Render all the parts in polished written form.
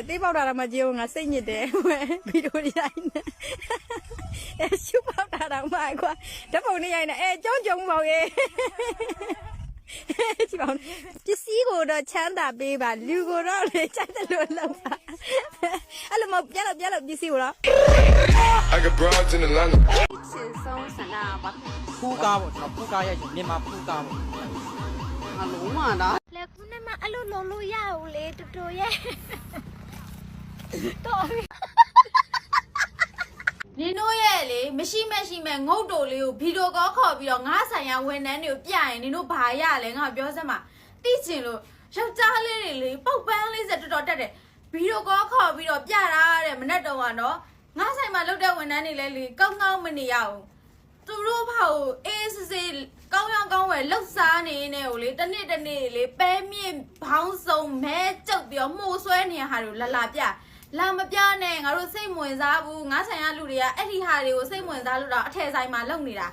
သေးပေါက်တာမှကြေးငါစိတ်ညစ်တယ်ဗီဒီယိုရိုက်နေရှုပေါက်တာတော့မှကွာဓာတ်ပုံနဲ့ရိုက်နေကျုံကျုံပေါ့ရေကြည့်ပါဦးပစ္စည်းကိုတော့ချမ်းသာပေးပါလူကိုတော့လေကြိုက်တယ်လို့လောက်ပါအဲ့လိုမပြလို့ပစ္စည်းကိုတော့ I got broads in Atlanta ရှင်ဆုံးဆန္ဒပါ ဖူးကားပေါ့ကျွန်တော်ဖူးကားရိုက်မြန်မာဖူးကားပေါ့ အလုံးမလား လေခုနမအဲ့လိုလုံးလို့ရအောင်လေတူတူရဲ့တော်နင်တို့ရဲ့လေမရှိမဲ့ငုတ်တိုလေးကိုဗီဒီယိုကောခေါ်ပြီးတော့ငါဆိုင်ရဝန်ထမ်းတွေကိုပြရင်နင်တို့ဘာရလဲငါပြောစမ်းပါတိချင်လို့ယောက်ျားလေးတွေလေပုတ်ပန်းလေးစတော်တက်တယ်ဗီဒီယိုကောခေါ်ပြီးတော့ပြတာတဲ့မနဲ့တော့ကတော့ငါဆိုင်မှာလုပ်တဲ့ဝန်ထမ်းတွေလည်းလေကောင်းမနေရဘူးသူတို့ဘာကိုအေးစစ်ကောင်းဝယ်လှုပ်စားနေနေကိုလေတနေ့လေပဲမြင့်ဘောင်းစုံမဲကျုပ်ပြီးတော့မှုဆွဲနေရဟာတွေကိုလာပြလာမပြနဲ့ငါတို့စိတ်ဝင်စားဘူးငါဆိုင်ရလူတွေကအဲ့ဒီဟာတွေကိုစိတ်ဝင်စားလို့တော့အထယ်ဆိုင်မှာလုပ်နေတာ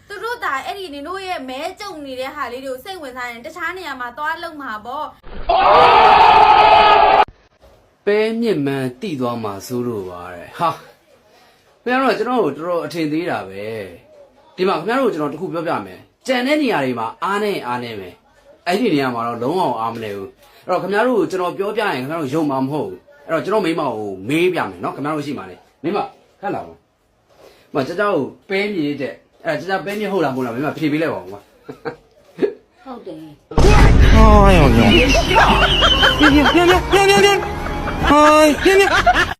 သူတို့ဒါအဲ့ဒီနင်တို့ရဲ့မဲကျုံနေတဲ့ဟာလေးတွေကိုစိတ်ဝင်စားရင်တခြားနေရာမှာသွားလုပ်မှာပေါ့ပဲမြင့်မှန်တိသွားမှာစိုးလို့ပါတဲ့ဟာခင်ဗျားတို့ကျွန်တော်တို့တော်တော်အထင်သေးတာပဲဒီမှာခင်ဗျားတို့ကျွန်တော်တခုပြောပြမယ်ကြံတဲ့နေရာတွေမှာအားနေမယ်အဲ့ဒီနေရာမှာတော့လုံးဝအားမနေဘူးအဲ့တော့ခင်ဗျားတို့ကျွန်တော်ပြောပြရင်ခင်ဗျားတို့ယုံမှာမဟုတ်ဘူးအဲ့တော့ကျွန်တော်မိမကိုမေးပြမယ်နော်ခင်ဗျားတို့ရှိမှာလေမိမခက်လာပါမကြကြကိုပဲမြည်တဲ့အဲ့ကြကြပဲမြည်ဟုတ်လားမဟုတ်လားမိမဖြေပေးလိုက်ပါဦးကွာ ဟုတ်တယ် 哎呦呦！别！哎，别！